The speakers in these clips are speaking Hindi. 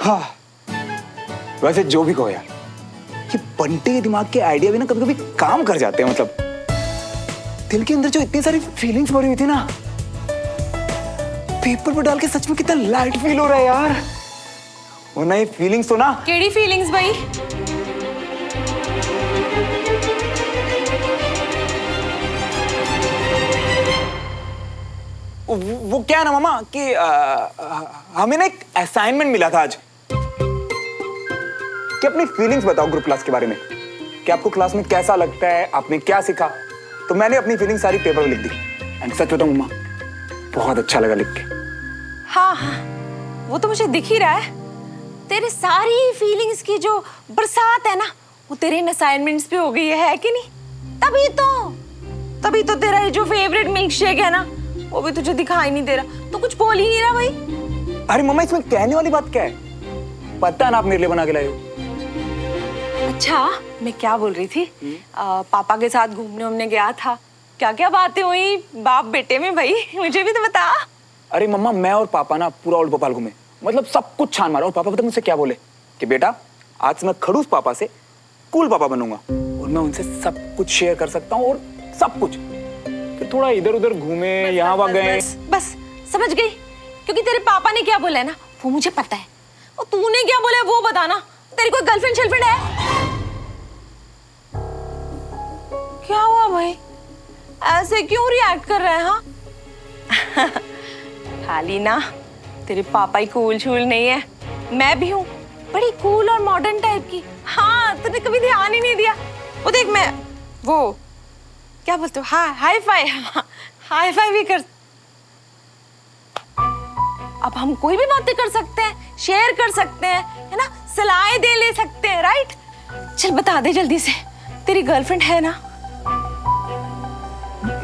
हाँ वैसे जो भी कहो यार, ये बंटे के दिमाग के आइडिया भी ना कभी कभी काम कर जाते हैं। मतलब दिल के अंदर जो इतनी सारी फीलिंग्स भरी हुई थी ना, पेपर पर डाल के सच में कितना लाइट फील हो रहा है यार। वरना ये फीलिंग्स तो ना। केड़ी फीलिंग्स भाई? वो क्या है ना मामा कि हमें ना एक असाइनमेंट मिला था आज कि अपनी फीलिंग्स बताओ ग्रुप क्लास के बारे में, कि आपको क्लास में कैसा लगता है, आपने क्या सीखा। तो मैंने अपनी फीलिंग्स सारी पेपर में लिख दी एंड सच बताऊं मामा, बहुत अच्छा लगा लिख के। हाँ हाँ, वो तो मुझे दिख ही रहा है। तेरे सारी फीलिंग्स की जो बरसात है ना, वो तेरे इन असाइनमेंट्स पे हो गई है कि नहीं? तभी तो तेरा ये जो फेवरेट मिल्क शेक है ना, वो भी तुझे दिखाई नहीं दे रहा। तो कुछ बोल ही नहीं रहा भाई। अरे मम्मा इसमें कहने वाली बात क्या है, पता है ना आप मेरे लिए बना के लाए हो। अच्छा मैं क्या बोल रही थी, पापा के साथ घूमने गया था, क्या क्या बातें हुई बाप बेटे में भाई, मुझे भी तो बता। अरे मम्मा मैं और पापा ना पूरा ओल्ड भोपाल घूमे, मतलब सब कुछ छान मारा। और पापा पता मुझसे क्या बोले कि बेटा आज से मैं खड़ूस पापा से कूल पापा बनूंगा और मैं उनसे सब कुछ शेयर कर सकता हूँ और सब कुछ। फिर थोड़ा इधर उधर घूमे, यहाँ वहाँ गए। बस समझ गई, क्योंकि तेरे पापा ने क्या बोला है ना वो मुझे पता है, और तूने क्या बोला है वो बताना। तेरी कोई गर्लफ्रेंड शर्लफ्रेंड है? क्या हुआ भाई, ऐसे क्यों रिएक्ट कर रहे हैं? हाँ खाली ना तेरे पापा ही कूल शूल नहीं है, मैं भी हूँ बड़ी कूल और मॉडर्न टाइप की। हाँ तूने कभी ध्यान ही नहीं दिया। वो देख मैं वो क्या बोलते हो, हाँ हाई फाई भी कर। अब हम कोई भी बातें कर सकते हैं, शेयर कर सकते हैं, है ना, सलाहें दे ले सकते हैं, राइट? चल बता दे जल्दी से, तेरी गर्लफ्रेंड है ना?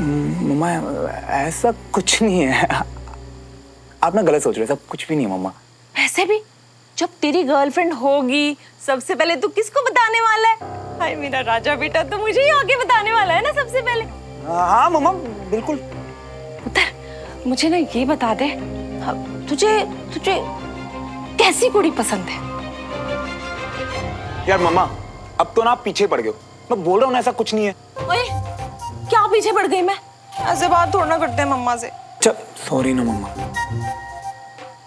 मम्मा ऐसा कुछ नहीं है, आप ना गलत सोच रहे हो, ऐसा कुछ भी नहीं है मम्मा। वैसे भी जब तेरी गर्लफ्रेंड होगी सबसे पहले तू किसको बताने वाला है? हाय मेरा राजा बेटा, तो मुझे ही आगे बताने वाला है ना सबसे पहले। हाँ मम्मा बिल्कुल। उधर मुझे ना ये बता दे, तुझे कैसी कुड़ी पसंद है? यार मम्मा अब तो ना आप पीछे पड़ गए हो, मैं बोल रहा हूँ ना ऐसा कुछ नहीं है। ओए क्या पीछे पड़ गई मैं? ऐसे बात थोड़ा ना करते हैं मम्मा से। चल सॉरी ना मम्मा,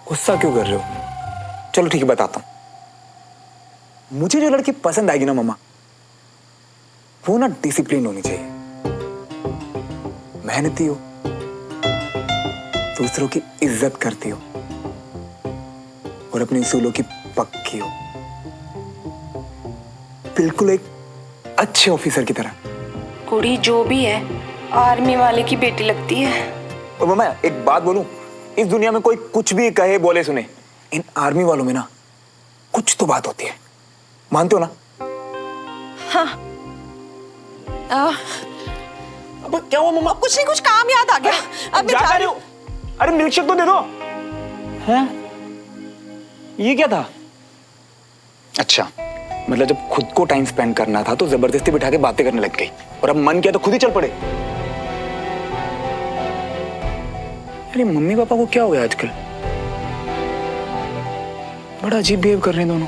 गुस्सा क्यों कर रहे हो? चलो ठीक है बताता हूँ। मुझे जो लड़की पसंद आएगी ना मम्मा, वो ना डिसिप्लिन होनी चाहिए, मेहनती हो, दूसरों की इज्जत करती हो और अपने उसूलों की पक्की हो, बिल्कुल एक अच्छे ऑफिसर की तरह। कुड़ी जो भी है आर्मी वाले की बेटी लगती है। और मम्मा एक बात बोलूं, इस दुनिया में कोई कुछ भी कहे बोले सुने, इन आर्मी वालों में ना कुछ तो बात होती है, मानते हो ना? हाँ अब क्या हुआ मम्मा? कुछ नहीं, कुछ काम याद आ गया। अब मैं जा रही हूँ। अरे मिल्कशेक तो दे दो। हैं? ये क्या था? अच्छा मतलब जब खुद को टाइम स्पेंड करना था तो जबरदस्ती बिठा के बातें करने लग गई, और अब मन किया तो खुद ही चल पड़े। अरे मम्मी पापा को क्या हो गया आजकल, बड़ा अजीब बिहेव कर रहे हैं दोनों।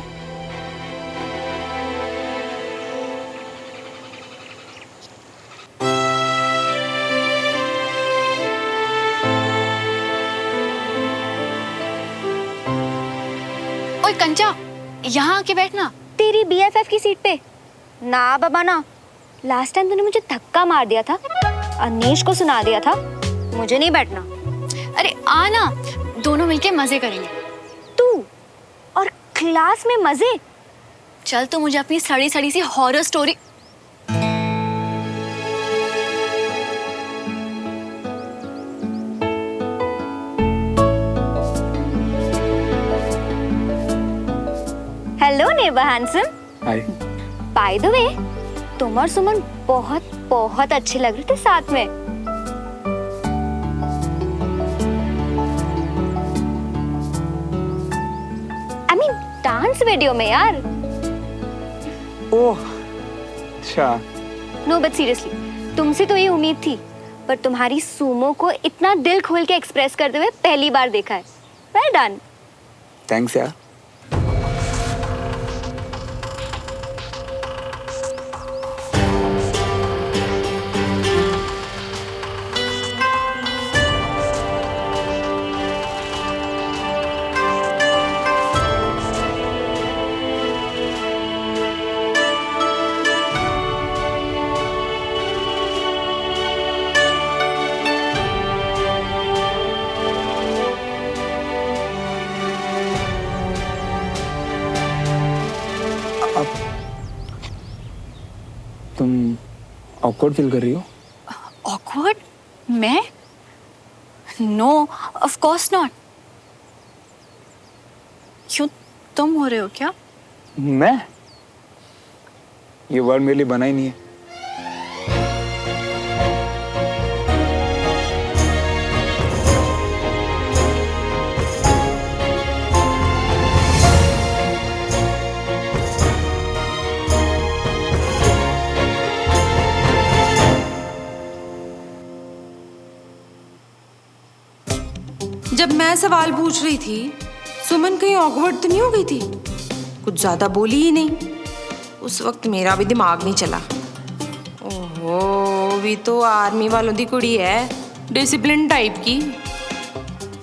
ओए कंचा, यहाँ आके बैठना। तेरी बीएफएफ की सीट पे ना बाबा ना। लास्ट टाइम तूने मुझे धक्का मार दिया था, अनीश को सुना दिया था, मुझे नहीं बैठना। अरे आ ना, दोनों मिलके मजे करेंगे। तू और क्लास में मजे? चल तो मुझे अपनी सड़ी सड़ी सी हॉरर स्टोरी। हेलो नेबा handsome. Hi. By the way तुम और सुमन बहुत बहुत अच्छे लग रहे थे साथ में। आई मीन डांस वीडियो में यार। ओह अच्छा। नो बट सीरियसली तुमसे तो ये उम्मीद थी, पर तुम्हारी सुमो को इतना दिल खोल के एक्सप्रेस करते हुए पहली बार देखा है। Well done. थैंक्स यार। ऑकवर्ड फील कर रही हो? ऑकवर्ड? मैं? No, of course not. क्यों, तुम हो रहे हो क्या? मैं? ये वर्ड मेरे लिए बना ही नहीं है। जब मैं सवाल पूछ रही थी, सुमन कहीं ऑकवर्ड तो नहीं हो गई थी? कुछ ज्यादा बोली ही नहीं। उस वक्त मेरा भी दिमाग नहीं चला। ओहो, भी तो आर्मी वालों की कुड़ी है, डिसिप्लिन टाइप की।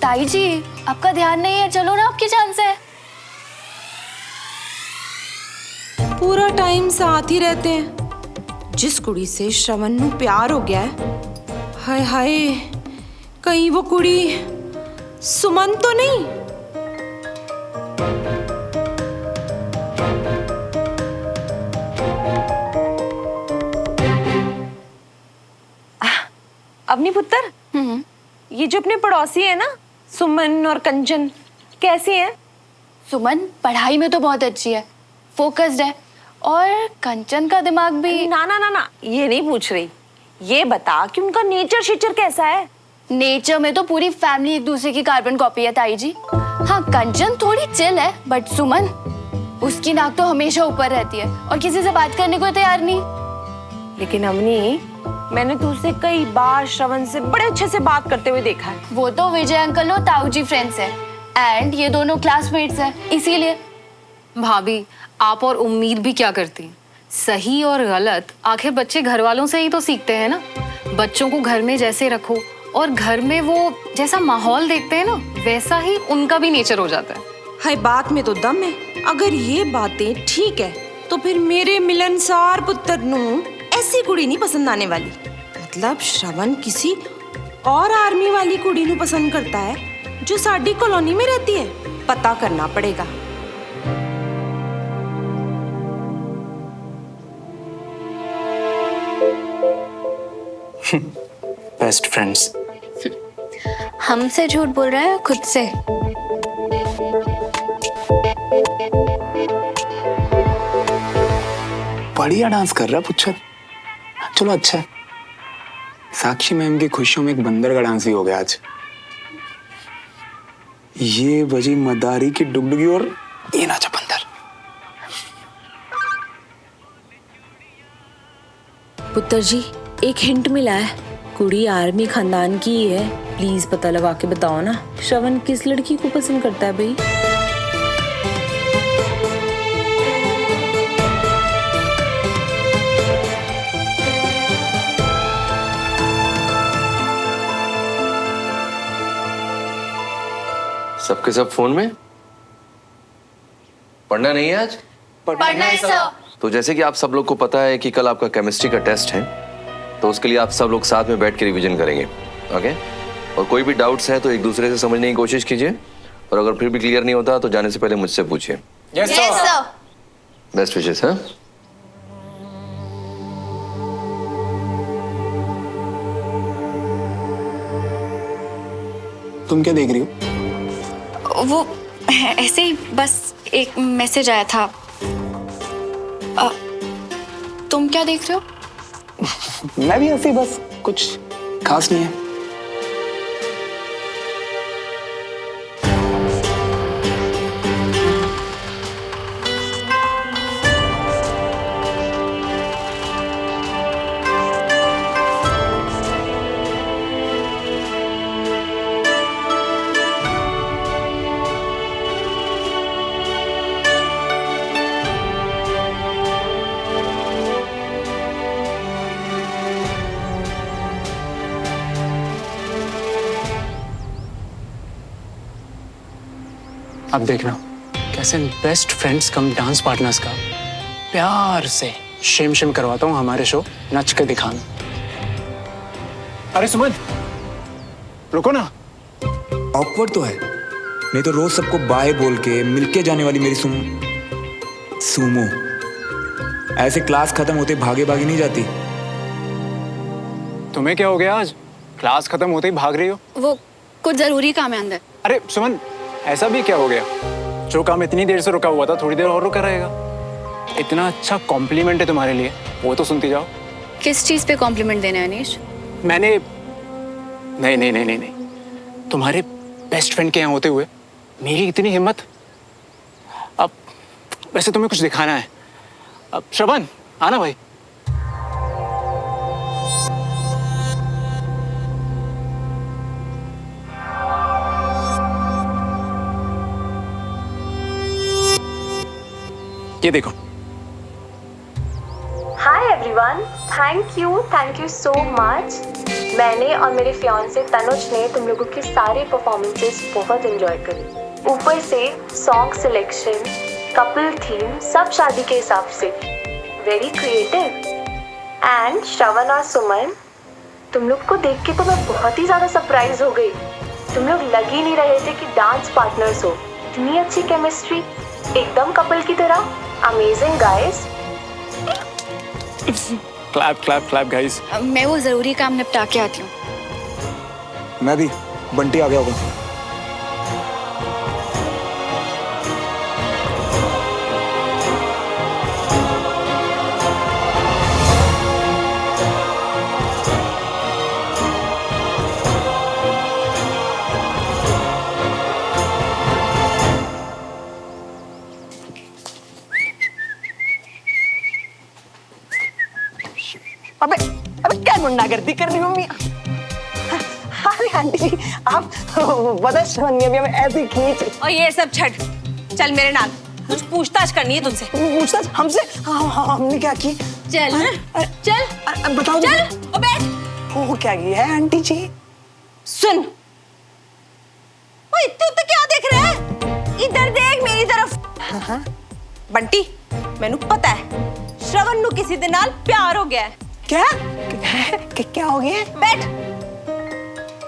ताई जी, आपका ध्यान नहीं है, चलो ना, आपकी चांस है। पूरा टाइम साथ ही रहते हैं। जिस कुड़ी से श्रवण नू प्यार हो गया है, हाय हाय, कहीं वो कुड़ी सुमन तो नहीं? अपनी पुत्र, ये जो अपने पड़ोसी है ना, सुमन और कंचन, कैसी है? सुमन पढ़ाई में तो बहुत अच्छी है, फोकस्ड है, और कंचन का दिमाग भी। ना ना ना ना, ये नहीं पूछ रही। ये बता कि उनका नेचर शिचर कैसा है? नेचर में तो पूरी फैमिली एक दूसरे की कार्बन कॉपी है ताई जी। हाँ, कंचन थोड़ी चिल है, बट सुमन, उसकी नाक तो हमेशा ऊपर रहती है और किसी से बात करने को तैयार नहीं। लेकिन अवनी, मैंने तुझसे कई बार श्रवण से बड़े अच्छे से बात करते हुए देखा है। वो तो विजय अंकल और ताऊ जी फ्रेंड्स है, एंड ये दोनों क्लासमेट्स हैं, इसीलिए। भाभी, आप और उम्मीद भी क्या करती हैं? सही और गलत आखिर बच्चे घर वालों से ही तो सीखते हैं ना। बच्चों को घर में जैसे रखो और घर में वो जैसा माहौल देखते हैं ना, वैसा ही उनका भी नेचर हो जाता है। हाय, बात में तो दम है। अगर ये बातें ठीक है तो फिर मेरे मिलनसार पुत्र नू ऐसी कुड़ी नहीं पसंद आने वाली। मतलब श्रवण किसी और आर्मी वाली कुड़ी नू पसंद करता है जो साडी कॉलोनी में रहती है। पता करना पड़ेगा। Best friends. हमसे झूठ बोल रहा है, खुद से। बढ़िया डांस कर रहा पुच्छर। चलो अच्छा है। साक्षी मैम की खुशियों में एक बंदर का डांस भी हो गया आज। ये बजी मदारी की डुगडुगी और ये नाचा बंदर। पुत्र जी, एक हिंट मिला है। कुड़ी आर्मी खानदान की ही है। प्लीज पता लगा के बताओ ना, श्रवण किस लड़की को पसंद करता है भाई? सबके सब फोन में? पढ़ना नहीं है आज? पढ़ना है सर। तो जैसे कि आप सब लोग को पता है कि कल आपका केमिस्ट्री का टेस्ट है, तो उसके लिए आप सब लोग साथ में बैठ के रिवीजन करेंगे, ओके? और कोई भी डाउट्स है तो एक दूसरे से समझने की कोशिश कीजिए, और अगर फिर भी क्लियर नहीं होता तो जाने से पहले मुझसे पूछिए। Yes sir. Best wishes. हाँ, तुम क्या देख रही हो? वो ऐसे ही बस एक मैसेज आया था। तुम क्या देख रहे हो? मैं भी ऐसे ही, बस कुछ खास नहीं है। अब देखना कैसे बेस्ट फ्रेंड्स कम डांस पार्टनर्स का प्यार से शेम शेम करवाता हूँ हमारे शो नच के दिखाना। अरे सुमन, रुको ना। ऑकवर्ड तो है, नहीं तो रोज सबको बाय बोल के मिलके जाने वाली मेरी सुमो ऐसे क्लास खत्म होते भागे भागे नहीं जाती। तुम्हें क्या हो गया आज? क्लास खत्म होते ही भाग रही हो? वो कुछ जरूरी काम है अंदर। अरे सुमन, ऐसा भी क्या हो गया? जो काम इतनी देर से रुका हुआ था थोड़ी देर और रुका रहेगा। इतना अच्छा कॉम्प्लीमेंट है तुम्हारे लिए, वो तो सुनती जाओ। किस चीज पे कॉम्प्लीमेंट देना है अनीश? मैंने नहीं नहीं नहीं नहीं नहीं, तुम्हारे बेस्ट फ्रेंड के यहाँ होते हुए मेरी इतनी हिम्मत। अब वैसे तुम्हें कुछ दिखाना है। अब श्रवण आना भाई। ये देखो। Hi everyone, thank you so much. मैंने और मेरे फियांसे तनुज ने तुम लोगों की सारी परफॉर्मेंसेस बहुत एंजॉय करी। ऊपर से सॉन्ग सिलेक्शन, कपल थीम सब शादी के हिसाब से, वेरी क्रिएटिव। एंड श्रवण और सुमन, तुम लोग को देख के तो मैं बहुत ही ज़्यादा सरप्राइज हो गई। तुम लोग लग ही नहीं रहे थे कि डांस पार्टनर्स हो। इतनी अच्छी केमिस्ट्री, एकदम कपल की तरह। Amazing guys. Clap clap clap guys. मैं वो जरूरी काम निपटा के आती हूँ। मैं भी। बंटी आ गया होगा। अबे अबे क्या गुंडागर्दी कर रही हो मम्मी? अरे आंटी जी, आप बता श्रवण ने अभी हमें ऐसे खींच। और ये सब छट, चल मेरे नाल, कुछ पूछताछ करनी है तुमसे। पूछताछ हमसे? हमने क्या की? चल चल बताओ। चल और बैठ। वो क्या की है आंटी जी? सुन, वो इतने उत्ते क्या देख रहे हैं? इधर देख मेरी तरफ। बंटी, मैनू पता है श्रवण नु किसी दे नाल प्यार हो गया है। क्या हो गया? बैठ।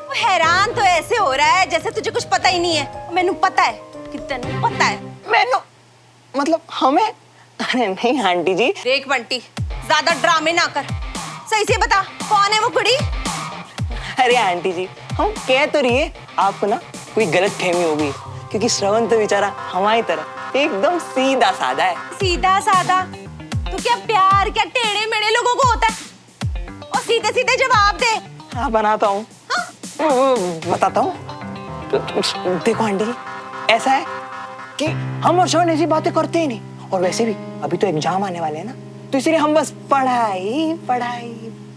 वो हैरान तो ऐसे हो रहा है जैसे तुझे कुछ पता ही नहीं है। मैनू पता है कि तेनू पता है। मैनू मतलब हमें? अरे नहीं आंटी जी। देख बंटी, ज्यादा ड्रामे ना कर, सही से बता कौन है वो कुड़ी? अरे आंटी जी, हम कह तो रही है आपको ना कोई गलत फहमी होगी, क्योंकि श्रवण तो बेचारा हमारी तरह एकदम सीधा साधा है। सीधा साधा? तो क्या प्यार क्या टेढ़े मेढ़े लोगों को होता है? और सीधे सीधे जवाब दे। हाँ बनाता हूँ। बताता हूँ। देखो आंटी जी, ऐसा है कि हम और श्रवण ऐसी बातें करते ही नहीं, और वैसे भी अभी तो एग्जाम आने वाले हैं ना, तो इसीलिए हम बस पढ़ाई पढ़ाई।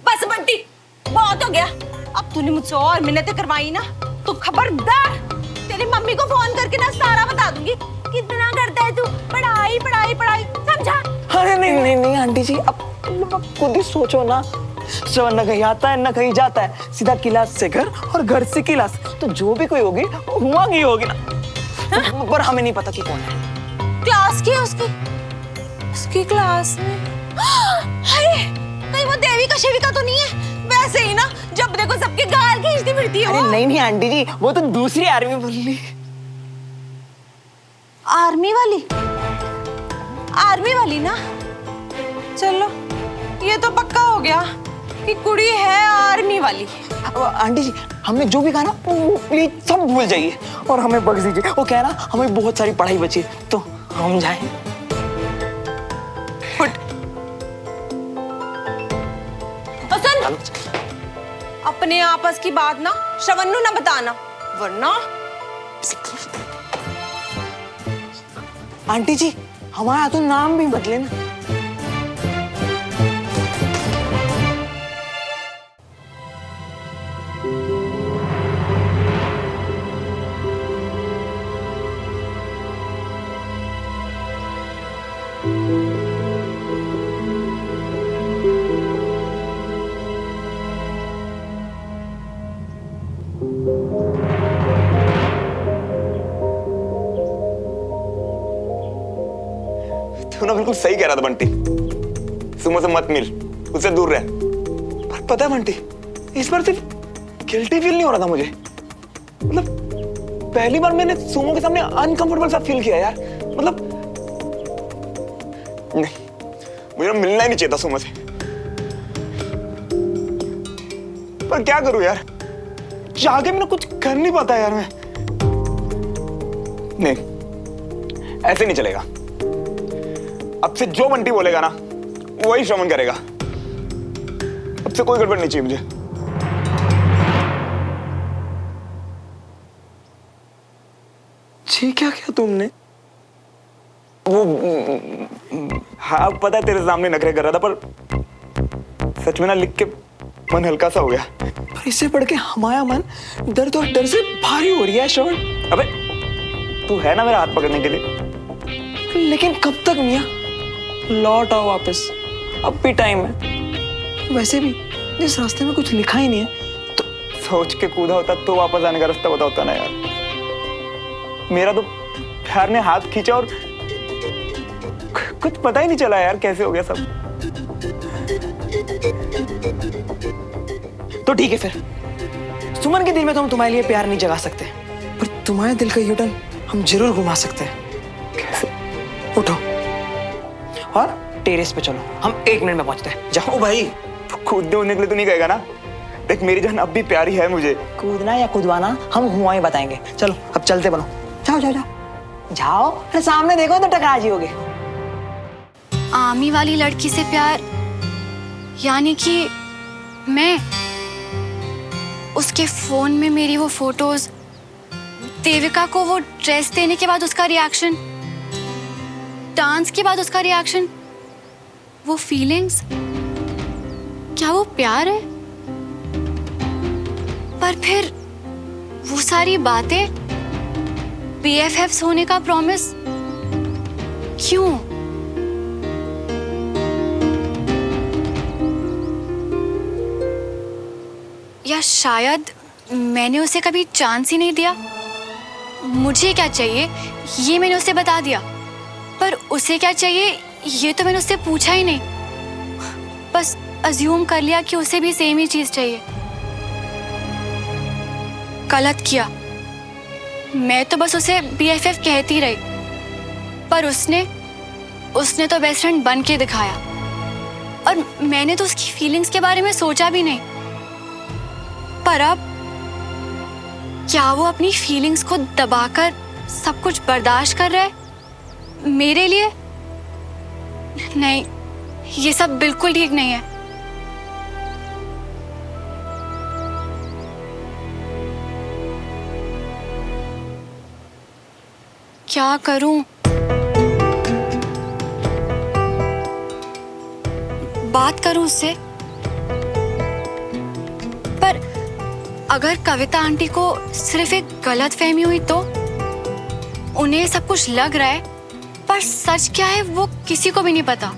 बस बंटी, बहुत हो गया। अब तूने मुझसे और मिन्नतें करवाई ना तो खबरदार तेरी मम्मी को फोन करके ना सारा बता दूंगी। कितना करता है तू पढ़ाई पढ़ाई पढ़ाई, समझा? अरे नहीं नहीं नहीं आंटी जी, अब खुद ही सोचो ना, श्रवण न कहीं आता है न कहीं जाता है, सीधा क्लास से घर और घर से क्लास, तो जो भी कोई होगी हुआ की होगी ना। पर हमें नहीं पता कि कौन है। क्लास की है उसकी क्लास में। अरे कहीं वो देविका शिविका तो नहीं है? वैसे ही ना जब देखो सबके गाल खींचती फिरती है। अरे नहीं नहीं आंटी जी, वो तो दूसरी आर्मी बोल रही। आर्मी वाली? आर्मी वाली ना? चलो ये तो पक्का हो गया कि कुड़ी है आर्मी वाली। अब आंटी जी, हमने जो भी कहा ना वो प्लीज सब भूल जाइए और हमें बख्श दीजिए। वो कह रहा हमें बहुत सारी पढ़ाई बची है, तो हम जाएं। सुन, अपने आपस की बात ना श्रवण नु ना बताना, वरना। आंटी जी, हमारा तो नाम भी बदले ना। तूने बिल्कुल सही कह रहा था बंटी, सुमो से मत मिल, उससे दूर रह। पर पता है बंटी, इस बार सिर्फ गिल्टी फील नहीं हो रहा था मुझे। मतलब पहली बार मैंने सुमो के सामने अनकंफर्टेबल सा फील किया यार। मतलब नहीं, मुझे मिलना ही नहीं चाहिए था सुमो से। पर क्या करूं यार, चाह के मैंने कुछ कर नहीं पाता यार मैं। नहीं, ऐसे नहीं चलेगा। अब से जो बंटी बोलेगा ना वही श्रवण करेगा। अब से कोई गड़बड़ नहीं चाहिए मुझे। जी क्या किया तुमने? वो हाँ पता है तेरे सामने नखरे कर रहा था, पर सच में ना लिख के मन हल्का सा हो गया। पर इससे बढ़ के हमारा मन दर्द और डर से भारी हो रही है श्रवण। अबे तू है ना मेरा हाथ पकड़ने के लिए। लेकिन कब तक मियाँ? लौट आओ वापस, अब भी टाइम है। वैसे भी जिस रास्ते में कुछ लिखा ही नहीं है तो सोच के कूदा होता तो वापस आने का रास्ता बता होता ना यार। मेरा तो प्यार ने हाथ खींचा और कुछ पता ही नहीं चला यार कैसे हो गया सब। तो ठीक है फिर, सुमन के दिल में तो हम तुम्हारे लिए प्यार नहीं जगा सकते, पर तुम्हारे दिल का यूटर्न हम जरूर घुमा सकते हैं। कैसे? उठो और टेरेस पे चलो, हम 1 मिनट में पहुंचते हैं। जाओ भाई। कूदने उड़ने के लिए तो नहीं कहेगा ना? देख मेरी जान अब भी प्यारी है मुझे। कूदना या कूदवाना हम हुआ ही बताएंगे। चलो अब चलते बनो। जाओ जाओ जाओ जाओ। अरे सामने देखो तो टकरा जाओगे। आर्मी वाली लड़की से प्यार, यानी कि मैं उसके फोन में मेरी वो फोटोज, देविका को वो ड्रेस देने के बाद उसका रिएक्शन, डांस के बाद उसका रिएक्शन, वो फीलिंग्स, क्या वो प्यार है? पर फिर वो सारी बातें, BFFs होने का प्रॉमिस, क्यों? या शायद मैंने उसे कभी चांस ही नहीं दिया। मुझे क्या चाहिए ये मैंने उसे बता दिया, पर उसे क्या चाहिए ये तो मैंने उससे पूछा ही नहीं। बस अज्यूम कर लिया कि उसे भी सेम ही चीज चाहिए। गलत किया। मैं तो बस उसे BFF कहती रही, पर उसने तो बेस्ट फ्रेंड बन के दिखाया, और मैंने तो उसकी फीलिंग्स के बारे में सोचा भी नहीं। पर अब क्या वो अपनी फीलिंग्स को दबाकर सब कुछ बर्दाश्त कर रहा है मेरे लिए? नहीं, ये सब बिल्कुल ठीक नहीं है। क्या करूं? बात करूं उससे? पर अगर कविता आंटी को सिर्फ एक गलतफहमी हुई तो? उन्हें सब कुछ लग रहा है, पर सच क्या है वो किसी को भी नहीं पता।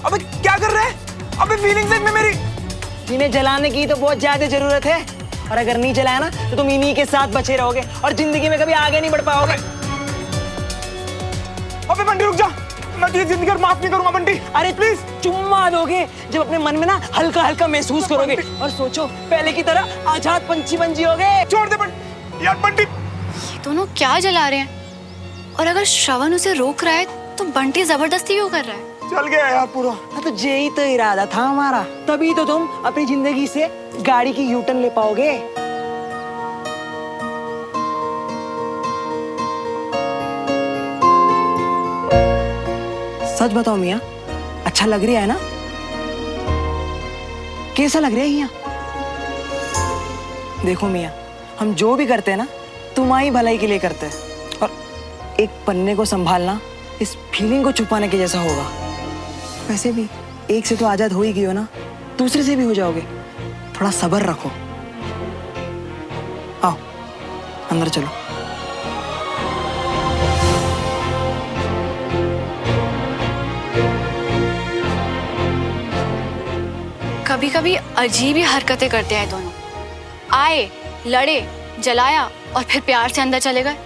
अबे क्या कर रहे हैं? अबे फीलिंग्स में मेरी। जिन्हें जलाने की तो बहुत ज्यादा जरूरत है, और अगर नहीं जलाया ना तो तुम इन्हीं के साथ बचे रहोगे और जिंदगी में कभी आगे नहीं बढ़ पाओगे। अबे बंटी रुक जा, मैं तुझे जिंदगी भर माफ नहीं करूंगा बंटी। अरे प्लीज चुम्मा दोगे जब अपने मन में ना हल्का हल्का महसूस करोगे, और सोचो पहले की तरह आजाद पंछी बन जियोगे। छोड़ दे बंटी यार। बंटी ये दोनों क्या जला रहे हैं? और अगर श्रवण उसे रोक रहा है तो बंटी जबरदस्ती क्यों कर रहा है? चल गया यार पूरा। हाँ तो यही तो इरादा था हमारा, तभी तो तुम अपनी जिंदगी से गाड़ी की यूटर्न ले पाओगे। सच बताओ मियाँ, अच्छा लग रहा है ना? कैसा लग रहा है यहाँ? देखो मियाँ, हम जो भी करते हैं ना तुम्हारी भलाई के लिए करते हैं, और एक पन्ने को संभालना इस फीलिंग को छुपाने के जैसा होगा। वैसे भी एक से तो आजाद हो ही गई हो ना, दूसरे से भी हो जाओगे। थोड़ा सब्र रखो। आओ अंदर चलो। कभी कभी अजीब ही हरकतें करते हैं दोनों। आए, लड़े, जलाया और फिर प्यार से अंदर चले गए।